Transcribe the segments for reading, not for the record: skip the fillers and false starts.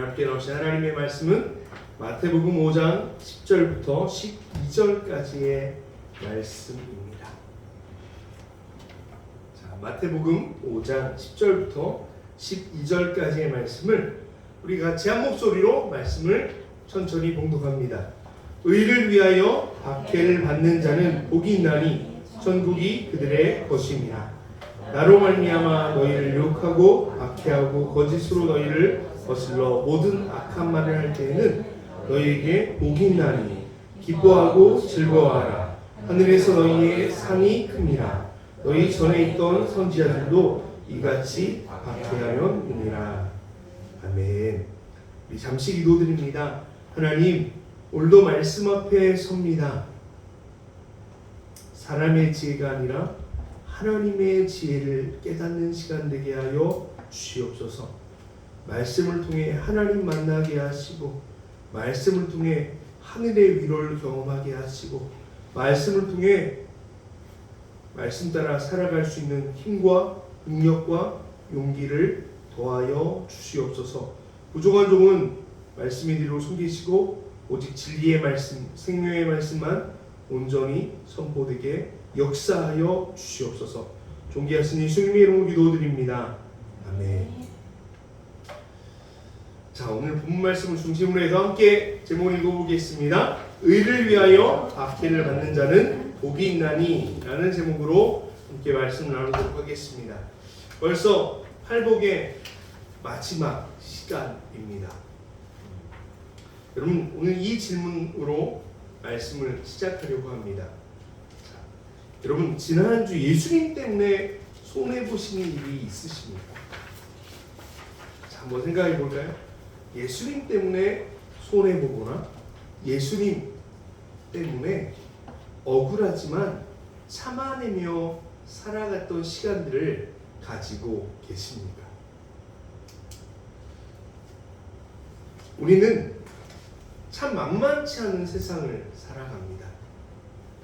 함께 나오신 하나님의 말씀은 마태복음 5장 10절부터 12절까지의 말씀입니다. 자, 마태복음 5장 10절부터 12절까지의 말씀을 우리 같이 한 목소리로 말씀을 천천히 봉독합니다. 의를 위하여 박해를 받는 자는 복이 있나니 천국이 그들의 것입니다. 나로 말미암아 너희를 욕하고 박해하고 거짓으로 너희를 거슬러 모든 악한 말을 할 때에는 너희에게 복이 있나니 기뻐하고 즐거워하라. 하늘에서 너희의 상이 큽니다. 너희 전에 있던 선지자들도 이같이 박해하였느니라. 아멘. 우리 잠시 기도드립니다. 하나님, 오늘도 말씀 앞에 섭니다. 사람의 지혜가 아니라 하나님의 지혜를 깨닫는 시간 되게 하여 주시옵소서. 말씀을 통해 하나님 만나게 하시고, 말씀을 통해 하늘의 위로를 경험하게 하시고, 말씀을 통해 말씀 따라 살아갈 수 있는 힘과 능력과 용기를 더하여 주시옵소서. 부족한 종은 말씀의 뒤로 숨기시고 오직 진리의 말씀, 생명의 말씀만 온전히 선포되게 역사하여 주시옵소서. 존귀하신 예수님의 이름으로 기도드립니다. 아멘. 자, 오늘 본문 말씀을 중심으로 해서 함께 제목을 읽어보겠습니다. 의를 위하여 박해를 받는 자는 복이 있나니 라는 제목으로 함께 말씀을 나누도록 하겠습니다. 벌써 팔복의 마지막 시간입니다. 여러분, 오늘 이 질문으로 말씀을 시작하려고 합니다. 자, 여러분, 지난주 예수님 때문에 손해보시는 일이 있으십니까? 자, 한번 생각해 볼까요? 예수님 때문에 손해보거나 예수님 때문에 억울하지만 참아내며 살아갔던 시간들을 가지고 계십니까? 우리는 참 만만치 않은 세상을 살아갑니다.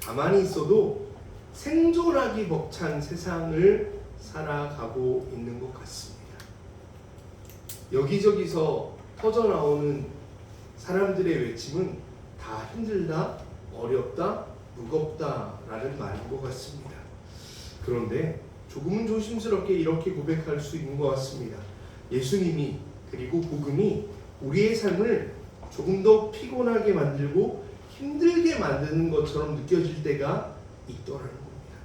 가만히 있어도 생존하기 벅찬 세상을 살아가고 있는 것 같습니다. 여기저기서 터져나오는 사람들의 외침은 다 힘들다, 어렵다, 무겁다라는 말인 것 같습니다. 그런데 조금은 조심스럽게 이렇게 고백할 수 있는 것 같습니다. 예수님이 그리고 복음이 우리의 삶을 조금 더 피곤하게 만들고 힘들게 만드는 것처럼 느껴질 때가 있더라는 겁니다.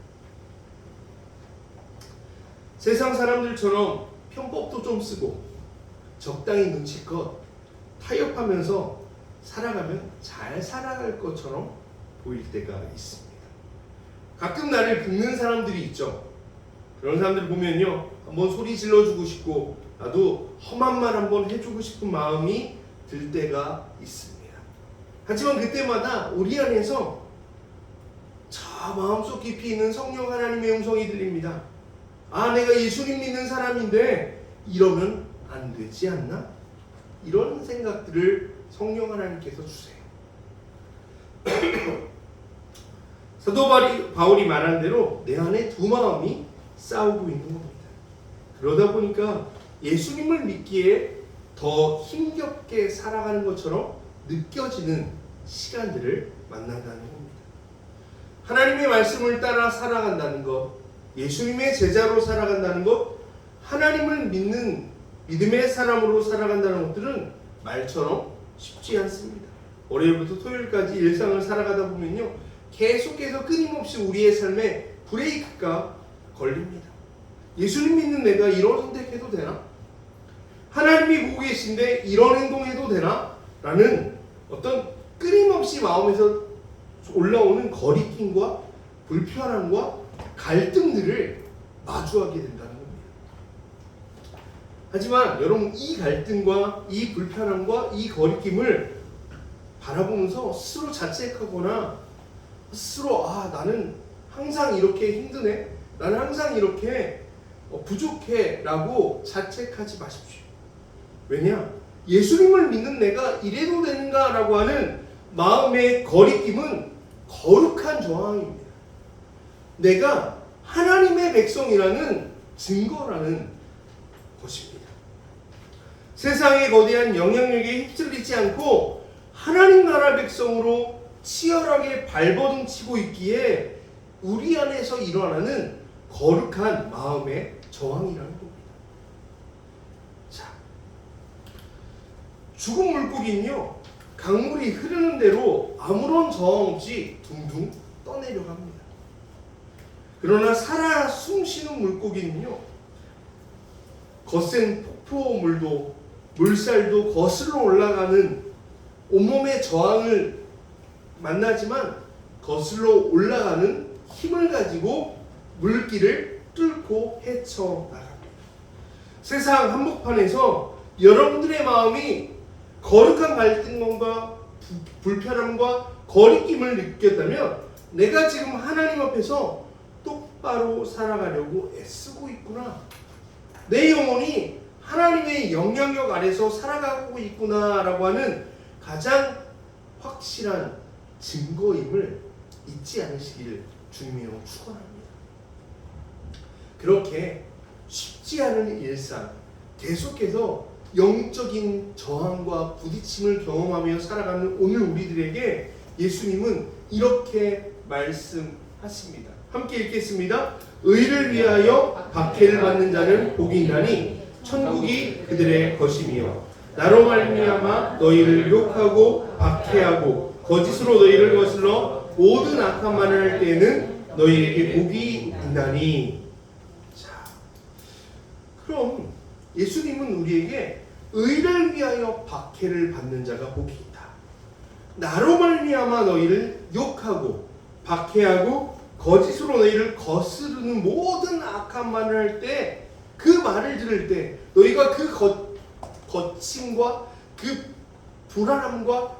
세상 사람들처럼 편법도 좀 쓰고 적당히 눈치껏 타협하면서 살아가면 잘 살아갈 것처럼 보일 때가 있습니다. 가끔 나를 긁는 사람들이 있죠. 그런 사람들 보면요, 한번 소리 질러주고 싶고 나도 험한 말 한번 해주고 싶은 마음이 들 때가 있습니다. 하지만 그때마다 우리 안에서 저 마음속 깊이 있는 성령 하나님의 음성이 들립니다. 아, 내가 예수님 믿는 사람인데 이러면 안 되지 않나? 이런 생각들을 성령 하나님께서 주세요. 사도 바울이 말한 대로 내 안에 두 마음이 싸우고 있는 겁니다. 그러다 보니까 예수님을 믿기에 더 힘겹게 살아가는 것처럼 느껴지는 시간들을 만난다는 겁니다. 하나님의 말씀을 따라 살아간다는 것, 예수님의 제자로 살아간다는 것, 하나님을 믿는 믿음의 사람으로 살아간다는 것들은 말처럼 쉽지 않습니다. 월요일부터 토요일까지 일상을 살아가다 보면요, 계속해서 끊임없이 우리의 삶에 브레이크가 걸립니다. 예수님 믿는 내가 이런 선택해도 되나? 하나님이 보고 계신데 이런 행동해도 되나? 라는 어떤 끊임없이 마음에서 올라오는 거리낌과 불편함과 갈등들을 마주하게 된다는 겁니다. 하지만 여러분, 이 갈등과 이 불편함과 이 거리낌을 바라보면서 스스로 자책하거나 스스로 나는 항상 이렇게 힘드네, 나는 항상 이렇게 부족해 라고 자책하지 마십시오. 왜냐? 예수님을 믿는 내가 이래도 되는가 라고 하는 마음의 거리낌은 거룩한 저항입니다. 내가 하나님의 백성이라는 증거라는 것입니다. 세상의 거대한 영향력에 휩쓸리지 않고 하나님 나라 백성으로 치열하게 발버둥 치고 있기에 우리 안에서 일어나는 거룩한 마음의 저항이라는 겁니다. 자, 죽은 물고기는요, 강물이 흐르는 대로 아무런 저항 없이 둥둥 떠내려갑니다. 그러나 살아 숨쉬는 물고기는요, 거센 폭포물도 물살도 거슬러 올라가는 온몸의 저항을 만나지만 거슬러 올라가는 힘을 가지고 물길을 뚫고 헤쳐나갑니다. 세상 한복판에서 여러분들의 마음이 거룩한 갈등과 불편함과 거리낌을 느꼈다면 내가 지금 하나님 앞에서 똑바로 살아가려고 애쓰고 있구나, 내 영혼이 하나님의 영향력 아래서 살아가고 있구나라고 하는 가장 확실한 증거임을 잊지 않으시기를 주님이여 축원합니다. 그렇게 쉽지 않은 일상, 계속해서 영적인 저항과 부딪힘을 경험하며 살아가는 오늘 우리들에게 예수님은 이렇게 말씀하십니다. 함께 읽겠습니다. 의를 위하여 박해를 받는 자는 복이 있나니 천국이 그들의 것이며 나로 말미암아 너희를 욕하고 박해하고 거짓으로 너희를 거슬러 모든 악한 말을 할 때에는 너희에게 복이 있나니. 자, 그럼 예수님은 우리에게 의를 위하여 박해를 받는 자가 복이 있다, 나로 말미암아 너희를 욕하고 박해하고 거짓으로 너희를 거스르는 모든 악한 말을 할 때, 그 말을 들을 때 너희가 그 거침과 그 불안함과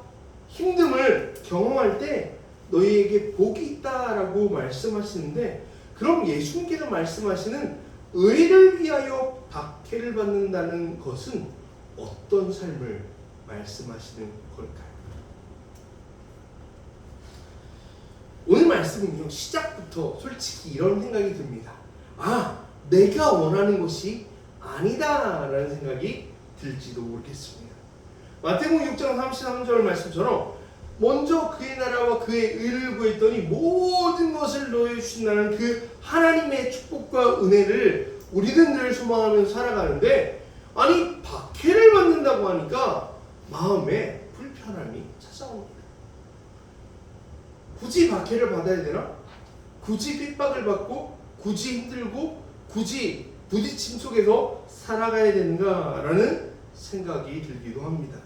힘듦을 경험할 때 너희에게 복이 있다라고 말씀하시는데, 그럼 예수님께서 말씀하시는 의를 위하여 박해를 받는다는 것은 어떤 삶을 말씀하시는 걸까요? 오늘 말씀은요, 시작부터 솔직히 이런 생각이 듭니다. 아, 내가 원하는 것이 아니다 라는 생각이 들지도 모르겠습니다. 마태복음 6장 33절 말씀처럼 먼저 그의 나라와 그의 의를 구했더니 모든 것을 넣어주신다는 그 하나님의 축복과 은혜를 우리는 늘 소망하면서 살아가는데, 아니 박해를 받는다고 하니까 마음에 불편함이 찾아옵니다. 굳이 박해를 받아야 되나? 굳이 핍박을 받고 굳이 힘들고 굳이 부딪힘 속에서 살아가야 되는가라는 생각이 들기도 합니다.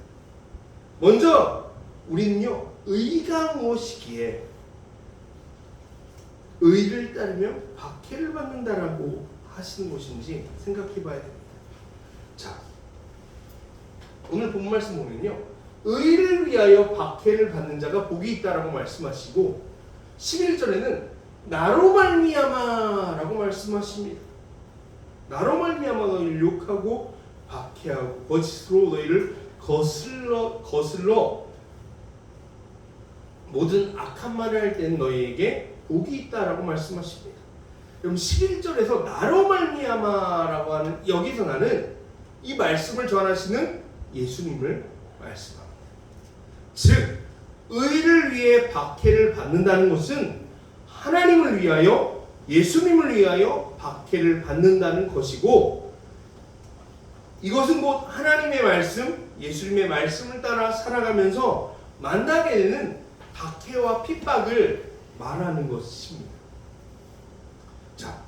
먼저 우리는요, 의가 무엇이기에 의를 따르며 박해를 받는다라고 하시는 것인지 생각해 봐야 됩니다. 자, 오늘 본 말씀 보면요, 의를 위하여 박해를 받는 자가 복이 있다라고 말씀하시고 11절에는 나로 말미암아라고 말씀하십니다. 나로 말미암아 너희를 욕하고 박해하고 거짓으로 너희를 거슬러 모든 악한 말을 할 때는 너희에게 복이 있다라고 말씀하십니다. 그럼 11절에서 나로 말미암아라고 하는 여기서 나는 이 말씀을 전하시는 예수님을 말씀합니다. 즉 의를 위해 박해를 받는다는 것은 하나님을 위하여, 예수님을 위하여 박해를 받는다는 것이고, 이것은 곧 하나님의 말씀, 예수님의 말씀을 따라 살아가면서 만나게 되는 박해와 핍박을 말하는 것입니다. 자,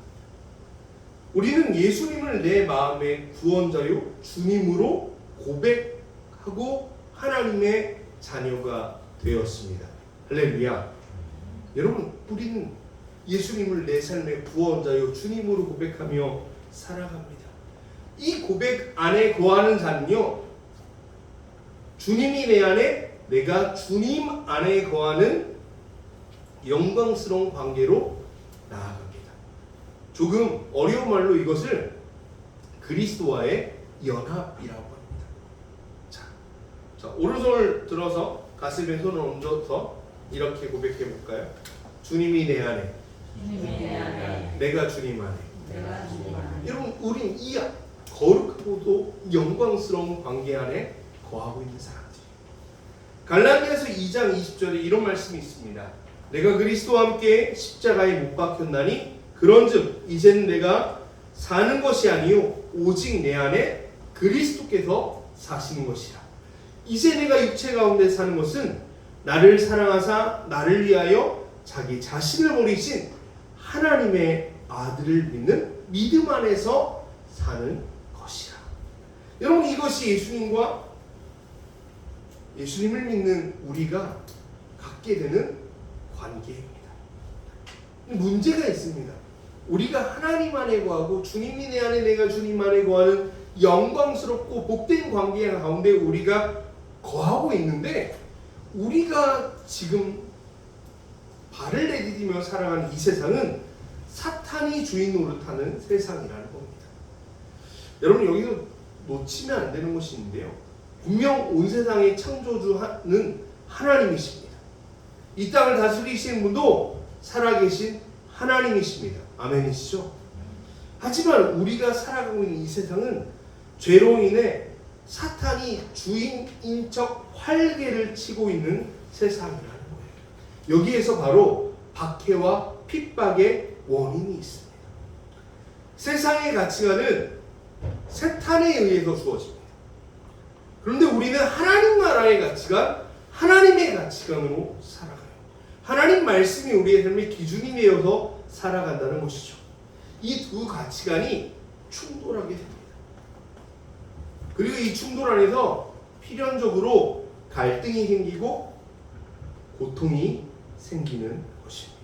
우리는 예수님을 내 마음의 구원자요 주님으로 고백하고 하나님의 자녀가 되었습니다. 할렐루야. 여러분, 우리는 예수님을 내 삶의 구원자요 주님으로 고백하며 살아갑니다. 이 고백 안에 거하는 자는요, 주님이 내 안에, 내가 주님 안에 거하는 영광스러운 관계로 나아갑니다. 조금 어려운 말로 이것을 그리스도와의 연합이라고 합니다. 자, 오른손을 들어서 가슴에 손을 얹어서 이렇게 고백해 볼까요? 주님이 내 안에, 내가 주님 안에. 여러분, 우린 이 거룩한 크고도 영광스러운 관계 안에 거하고 있는 사람들. 갈라디아서 2장 20절에 이런 말씀이 있습니다. 내가 그리스도와 함께 십자가에 못 박혔나니 그런즉 이제는 내가 사는 것이 아니요 오직 내 안에 그리스도께서 사시는 것이라. 이제 내가 육체 가운데 사는 것은 나를 사랑하사 나를 위하여 자기 자신을 버리신 하나님의 아들을 믿는 믿음 안에서 사는 것이라. 여러분, 이것이 예수님을 믿는 우리가 갖게 되는 관계입니다. 문제가 있습니다. 우리가 하나님 안에 거하고 주님이 내 안에 내가 주님 안에 거하는 영광스럽고 복된 관계 가운데 우리가 거하고 있는데, 우리가 지금 발을 내디디며 살아가는 이 세상은 사탄이 주인 노릇하는 세상이라는 겁니다. 여러분, 여기서 놓치면 안 되는 것이 있는데요. 분명 온 세상의 창조주는 하나님이십니다. 이 땅을 다스리시는 분도 살아계신 하나님이십니다. 아멘이시죠? 하지만 우리가 살아가고 있는 이 세상은 죄로 인해 사탄이 주인인 척 활개를 치고 있는 세상이라는 거예요. 여기에서 바로 박해와 핍박의 원인이 있습니다. 세상의 가치관은 사탄에 의해서 주어집니다. 그런데 우리는 하나님 나라의 가치관, 하나님의 가치관으로 살아가요. 하나님 말씀이 우리의 삶의 기준이 되어서 살아간다는 것이죠. 이 두 가치관이 충돌하게 됩니다. 그리고 이 충돌 안에서 필연적으로 갈등이 생기고 고통이 생기는 것입니다.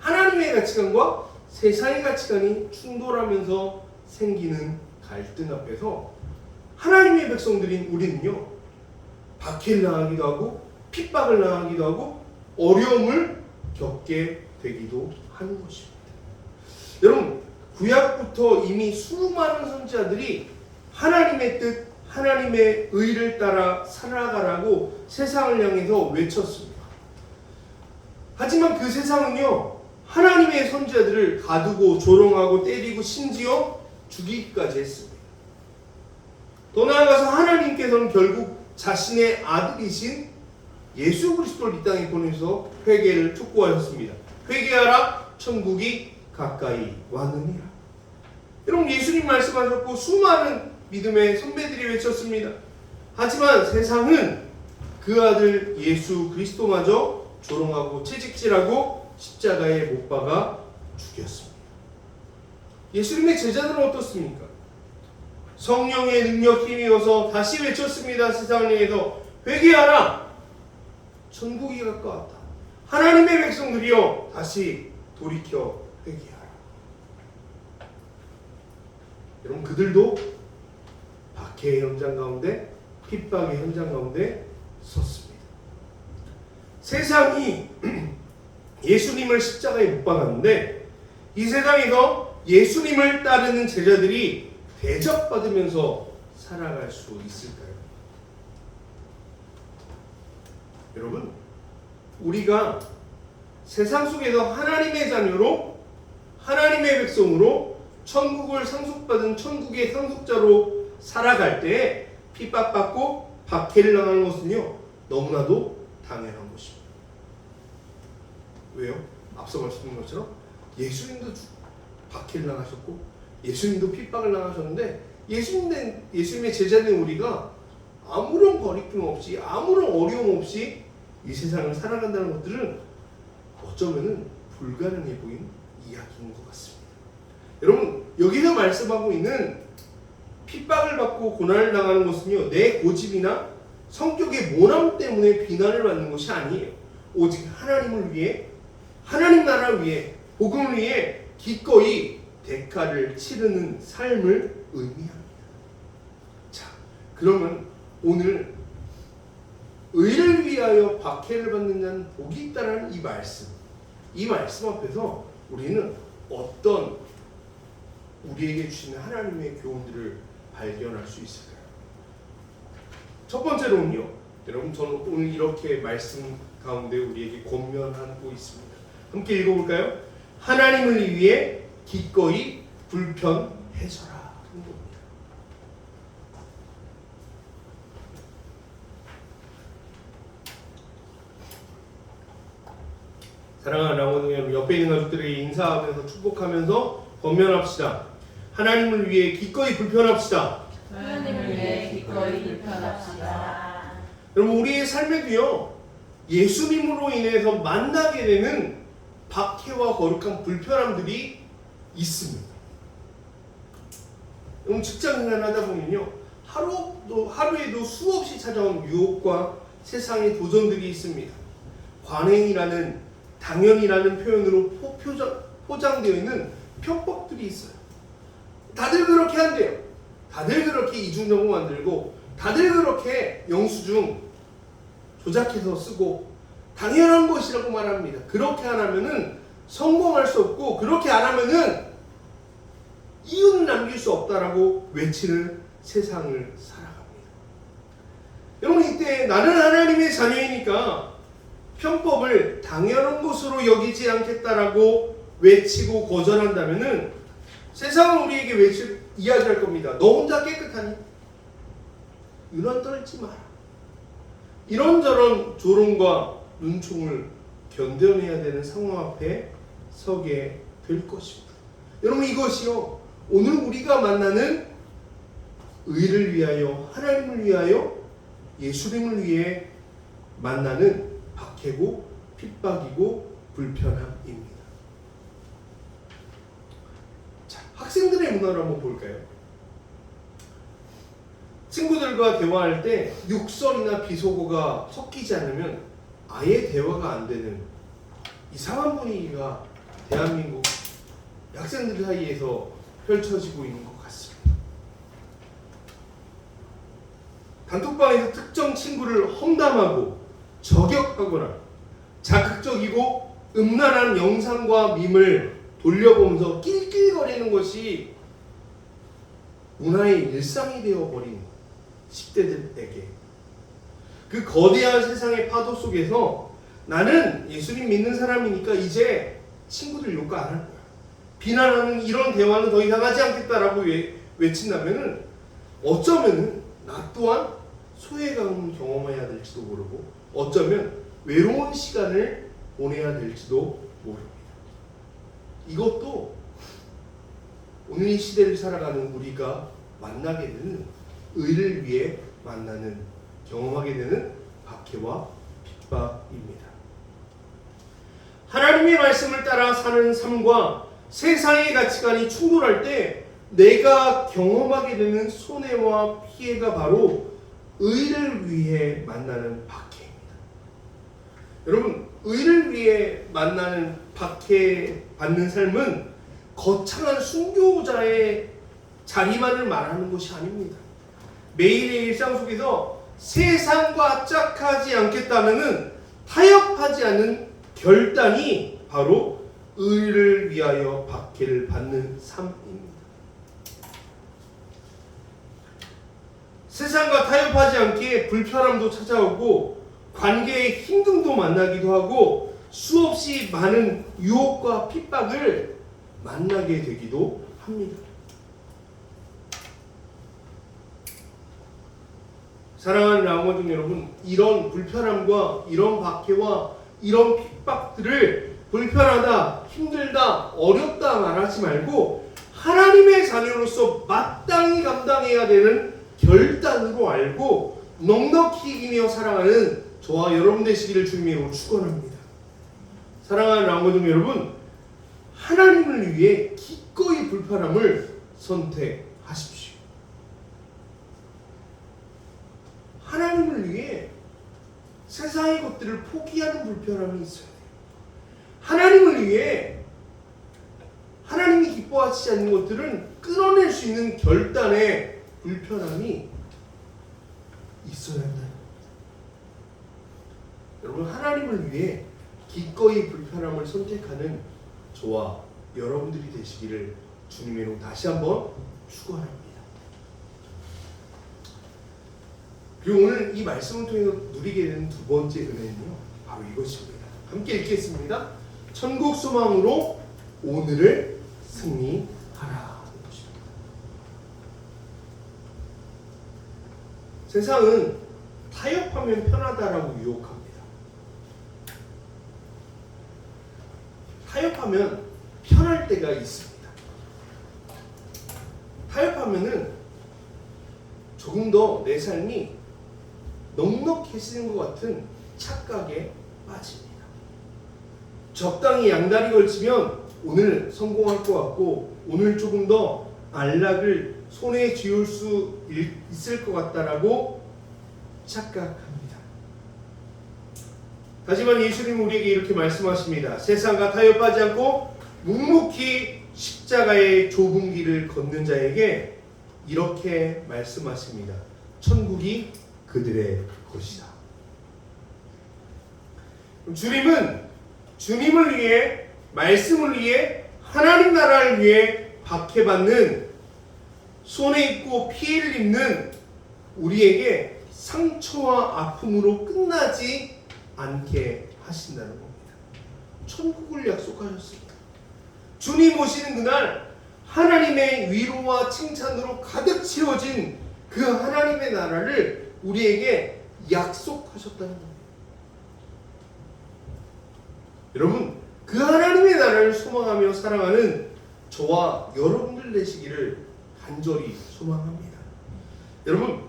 하나님의 가치관과 세상의 가치관이 충돌하면서 생기는 갈등 앞에서 하나님의 백성들인 우리는요, 박해를 당하기도 하고 핍박을 당하기도 하고 어려움을 겪게 되기도 하는 것입니다. 여러분, 구약부터 이미 수많은 선지자들이 하나님의 뜻, 하나님의 의를 따라 살아가라고 세상을 향해서 외쳤습니다. 하지만 그 세상은요, 하나님의 선지자들을 가두고 조롱하고 때리고 심지어 죽이기까지 했습니다. 더 나아가서 하나님께서는 결국 자신의 아들이신 예수 그리스도를 이 땅에 보내서 회개를 촉구하셨습니다. 회개하라, 천국이 가까이 왔느니라. 여러분, 예수님 말씀하셨고 수많은 믿음의 선배들이 외쳤습니다. 하지만 세상은 그 아들 예수 그리스도마저 조롱하고 채찍질하고 십자가에 못 박아 죽였습니다. 예수님의 제자들은 어떻습니까? 성령의 능력 힘이어서 다시 외쳤습니다. 세상을 향해서 회개하라, 천국이 가까웠다. 하나님의 백성들이여 다시 돌이켜 회개하라. 여러분, 그들도 박해의 현장 가운데, 핍박의 현장 가운데 섰습니다. 세상이 예수님을 십자가에 못 박았는데 이 세상에서 예수님을 따르는 제자들이 대접받으면서 살아갈 수 있을까요? 여러분, 우리가 세상 속에서 하나님의 자녀로, 하나님의 백성으로 천국을 상속받은 천국의 상속자로 살아갈 때 핍박받고 박해를 당하는 것은요, 너무나도 당연한 것입니다. 왜요? 앞서 말씀드린 것처럼 예수님도 박해를 당하셨고 예수님도 핍박을 당하셨는데 예수님의 제자된 우리가 아무런 거리낌 없이, 아무런 어려움 없이 이 세상을 살아간다는 것들은 어쩌면은 불가능해 보이는 이야기인 것 같습니다. 여러분, 여기서 말씀하고 있는 핍박을 받고 고난을 당하는 것은요, 내 고집이나 성격의 모남 때문에 비난을 받는 것이 아니에요. 오직 하나님을 위해, 하나님 나라를 위해, 복음을 위해 기꺼이 대가를 치르는 삶을 의미합니다. 자, 그러면 오늘 의를 위하여 박해를 받는 자는 복이 있다는 이 말씀 앞에서 우리는 어떤 우리에게 주시는 하나님의 교훈들을 발견할 수 있을까요? 첫 번째로는요, 여러분, 저는 오늘 이렇게 말씀 가운데 우리에게 권면하고 있습니다. 함께 읽어볼까요? 하나님을 위해 기꺼이 불편해야 해서라 하는 겁니다. 사랑하는 라고는 여러분, 옆에 있는 가족들에게 인사하면서 축복하면서 권면합시다. 하나님을 위해 기꺼이 불편합시다. 하나님을 위해 기꺼이 불편합시다. 여러분, 우리의 삶에도요, 예수님으로 인해서 만나게 되는 박해와 거룩한 불편함들이 있습니다. 여러분, 직장생활 하다 보면요, 하루에도 수없이 찾아온 유혹과 세상의 도전들이 있습니다. 관행이라는, 당연이라는 표현으로 포장되어 있는 편법들이 있어요. 다들 그렇게 한대요. 다들 그렇게 이중정보 만들고, 다들 그렇게 영수증 조작해서 쓰고, 당연한 것이라고 말합니다. 그렇게 안 하면은 성공할 수 없고, 그렇게 안 하면은 이윤을 남길 수 없다라고 외치는 세상을 살아갑니다. 여러분, 이때 나는 하나님의 자녀이니까 편법을 당연한 것으로 여기지 않겠다라고 외치고 거절한다면은 세상은 우리에게 이야기할 겁니다. 너 혼자 깨끗하니? 유난 떨지 마라. 이런저런 조롱과 눈총을 견뎌내야 되는 상황 앞에 서게 될 것입니다. 여러분, 이것이요, 오늘 우리가 만나는 의를 위하여, 하나님을 위하여, 예수님을 위해 만나는 박해고 핍박이고 불편함입니다. 자, 학생들의 문화를 한번 볼까요? 친구들과 대화할 때 욕설이나 비속어가 섞이지 않으면 아예 대화가 안 되는 이상한 분위기가 대한민국 학생들 사이에서 펼쳐지고 있는 것 같습니다. 단톡방에서 특정 친구를 험담하고 저격하거나 자극적이고 음란한 영상과 밈을 돌려보면서 낄낄거리는 것이 문화의 일상이 되어버린 10대들에게, 그 거대한 세상의 파도 속에서 나는 예수님 믿는 사람이니까 이제 친구들 욕 안 할 거야, 비난하는 이런 대화는 더 이상 하지 않겠다라고 외친다면은 어쩌면은 나 또한 소외감을 경험해야 될지도 모르고, 어쩌면 외로운 시간을 보내야 될지도 모릅니다. 이것도 오늘 이 시대를 살아가는 우리가 만나게 되는, 의를 위해 만나는, 경험하게 되는 박해와 핍박입니다. 하나님의 말씀을 따라 사는 삶과 세상의 가치관이 충돌할 때 내가 경험하게 되는 손해와 피해가 바로 의를 위해 만나는 박해입니다. 여러분, 의를 위해 만나는 박해받는 삶은 거창한 순교자의 자리만을 말하는 것이 아닙니다. 매일의 일상 속에서 세상과 짝하지 않겠다는 타협하지 않는 결단이 바로 의를 위하여 박해를 받는 삶입니다. 세상과 타협하지 않기에 불편함도 찾아오고 관계의 힘듦도 만나기도 하고 수없이 많은 유혹과 핍박을 만나게 되기도 합니다. 사랑하는 라우마중 여러분, 이런 불편함과 이런 박해와 이런 핍박들을 불편하다, 힘들다, 어렵다 말하지 말고 하나님의 자녀로서 마땅히 감당해야 되는 결단으로 알고 넉넉히 이기며 살아가는 저와 여러분 되시기를 주님으로 축원합니다. 사랑하는 라우마중 여러분, 하나님을 위해 기꺼이 불편함을 선택하십시오. 하나님을 위해 세상의 것들을 포기하는 불편함이 있어야 돼요. 하나님을 위해 하나님이 기뻐하시지 않는 것들은 끊어낼 수 있는 결단의 불편함이 있어야 한다. 여러분, 하나님을 위해 기꺼이 불편함을 선택하는 저와 여러분들이 되시기를 주님으로 다시 한번 축원합니다. 그리고 오늘 이 말씀을 통해서 누리게 되는 두 번째 은혜는요, 바로 이것입니다. 함께 읽겠습니다. 천국 소망으로 오늘을 승리하라. 세상은 타협하면 편하다라고 유혹합니다. 타협하면 편할 때가 있습니다. 타협하면은 조금 더 내 삶이 넉넉해지는 것 같은 착각에 빠집니다. 적당히 양다리 걸치면 오늘 성공할 것 같고 오늘 조금 더 안락을 손에 쥐을 수 있을 것 같다라고 착각합니다. 하지만 예수님 우리에게 이렇게 말씀하십니다. 세상과 타협하지 않고 묵묵히 십자가의 좁은 길을 걷는 자에게 이렇게 말씀하십니다. 천국이 그들의 것이다. 주님을 위해, 말씀을 위해, 하나님 나라를 위해 박해받는, 손에 입고 피해를 입는 우리에게 상처와 아픔으로 끝나지 않게 하신다는 겁니다. 천국을 약속하셨습니다. 주님 오시는 그날 하나님의 위로와 칭찬으로 가득 채워진 그 하나님의 나라를 우리에게 약속하셨다는 겁니다. 여러분, 그 하나님의 나라를 소망하며 살아가는 저와 여러분들 되시기를 간절히 소망합니다. 여러분,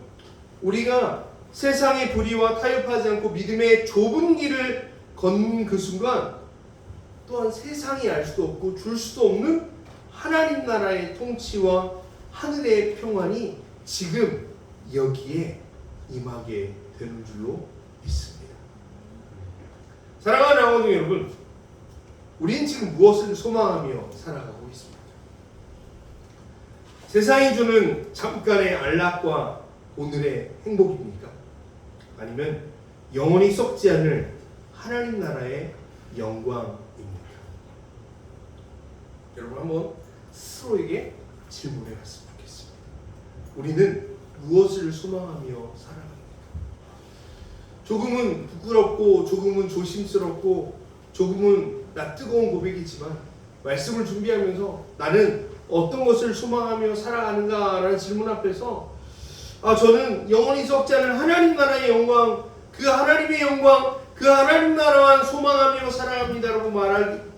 우리가 세상의 불의와 타협하지 않고 믿음의 좁은 길을 걷는 그 순간 또한 세상이 알 수도 없고 줄 수도 없는 하나님 나라의 통치와 하늘의 평안이 지금 여기에 임하게 되는 줄로 믿습니다. 사랑하는 아버지 여러분, 우리는 지금 무엇을 소망하며 살아가고 있습니까? 세상이 주는 잠깐의 안락과 오늘의 행복입니까? 아니면 영원히 썩지 않을 하나님 나라의 영광입니까? 여러분 한번 스스로에게 질문해 봤으면 좋겠습니다. 우리는 무엇을 소망하며 살아갑니까? 조금은 부끄럽고 조금은 조심스럽고 조금은 뜨거운 고백이지만 말씀을 준비하면서 나는 어떤 것을 소망하며 살아가는가라는 질문 앞에서 저는 영원히 썩지 않을 하나님 나라의 영광, 그 하나님의 영광, 그 하나님 나라만 소망하며 살아갑니다라고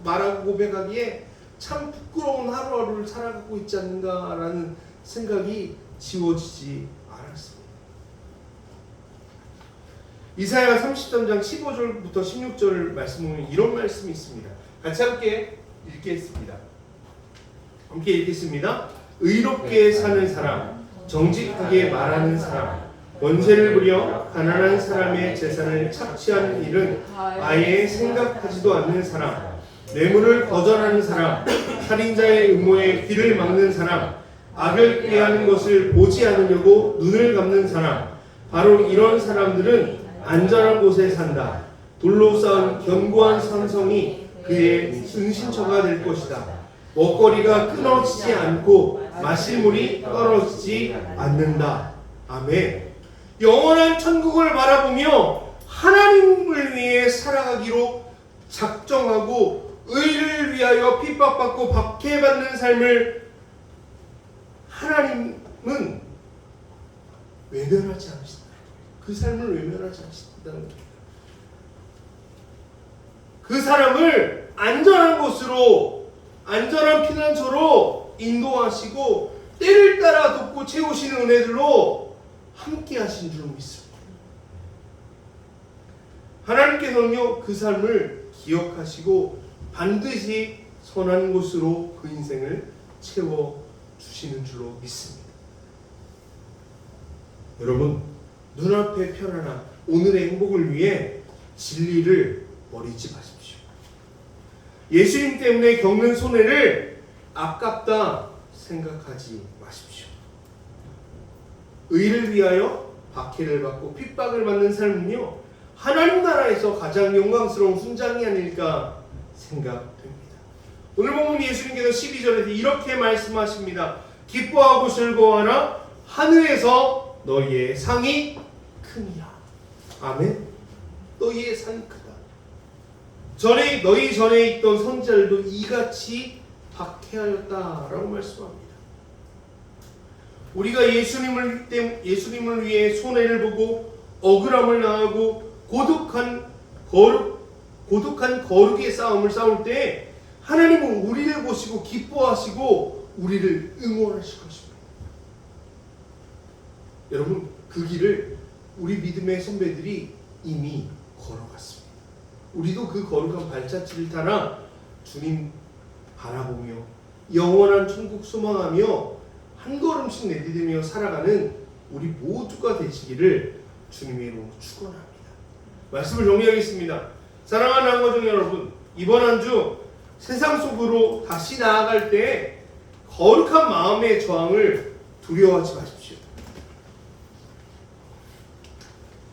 말하고 고백하기에 참 부끄러운 하루하루를 살아가고 있지 않는가라는 생각이 지워지지 않았습니다. 이사야 33장 15절부터 16절 말씀에 이런 말씀이 있습니다. 같이 함께 읽겠습니다. 함께 읽겠습니다. 의롭게 사는 사람, 정직하게 말하는 사람, 권세를 부려 가난한 사람의 재산을 착취하는 일은 아예 생각하지도 않는 사람, 뇌물을 거절하는 사람, 살인자의 음모에 귀를 막는 사람, 악을 꾀하는 것을 보지 않으려고 눈을 감는 사람, 바로 이런 사람들은 안전한 곳에 산다. 돌로 쌓은 견고한 산성이 그의 은신처가 될 것이다. 먹거리가 끊어지지 않고 마실 물이 떨어지지 않는다. 아멘. 영원한 천국을 바라보며 하나님을 위해 살아가기로 작정하고 의를 위하여 핍박받고 박해받는 삶을 하나님은 외면하지 않으신다. 그 삶을 외면하지 않으신다는 겁니다. 그 사람을 안전한 곳으로, 안전한 피난처로 인도하시고 때를 따라 돕고 채우시는 은혜들로 함께 하신 줄 믿습니다. 하나님께서는요, 그 삶을 기억하시고 반드시 선한 곳으로 그 인생을 채워주시는 줄로 믿습니다. 여러분, 눈앞의 편안함, 오늘의 행복을 위해 진리를 버리지 마십시오. 예수님 때문에 겪는 손해를 아깝다 생각하지 마십시오. 의를 위하여 박해를 받고 핍박을 받는 삶은요, 하나님 나라에서 가장 영광스러운 훈장이 아닐까 생각됩니다. 오늘 보면 예수님께서 12절에 이렇게 말씀하십니다. 기뻐하고 즐거워하라. 하늘에서 너희의 상이 크니라. 아멘. 너희의 상이 크다. 너희 전에 있던 선지자들도 이같이 박해하였다라고 말씀합니다. 우리가 예수님을 위해 손해를 보고 억울함을 당하고 고독한 거룩의 싸움을 싸울 때 하나님은 우리를 보시고 기뻐하시고 우리를 응원하실 것입니다. 여러분, 그 길을 우리 믿음의 선배들이 이미 걸어갔습니다. 우리도 그 거룩한 발자취를 따라 주님 바라보며 영원한 천국 소망하며 한 걸음씩 내디디며 살아가는 우리 모두가 되시기를 주님의 이름으로 축원합니다. 말씀을 정리하겠습니다. 사랑하는 한가족 여러분, 이번 한 주 세상 속으로 다시 나아갈 때 거룩한 마음의 저항을 두려워하지 마십시오.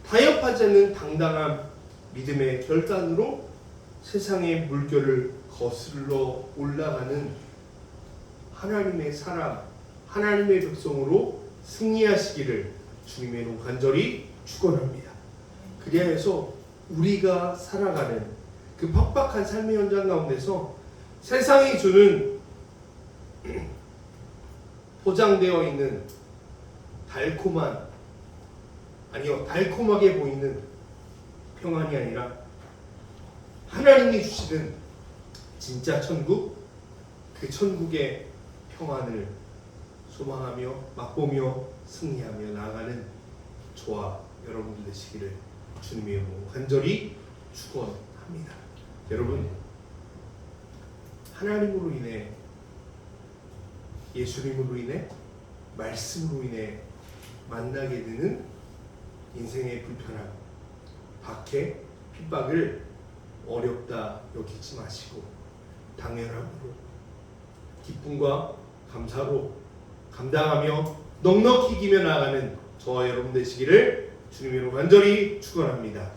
타협하지 않는 당당한 믿음의 결단으로 세상의 물결을 거슬러 올라가는 하나님의 사람, 하나님의 백성으로 승리하시기를 주님의 이름 간절히 축원합니다. 그리하여서 우리가 살아가는 그 팍팍한 삶의 현장 가운데서 세상이 주는 포장되어 있는 달콤하게 보이는 평안이 아니라 하나님이 주시는 진짜 천국, 그 천국의 평안을 소망하며 맛보며 승리하며 나아가는 저와 여러분들 되시기를 주님의 이름으로 간절히 축원합니다. 여러분, 하나님으로 인해, 예수님으로 인해, 말씀으로 인해 만나게 되는 인생의 불편함, 박해, 핍박을 어렵다 여기지 마시고 당연함으로 기쁨과 감사로 감당하며 넉넉히 이기며 나아가는 저와 여러분 되시기를 주님의 이름으로 간절히 축원합니다.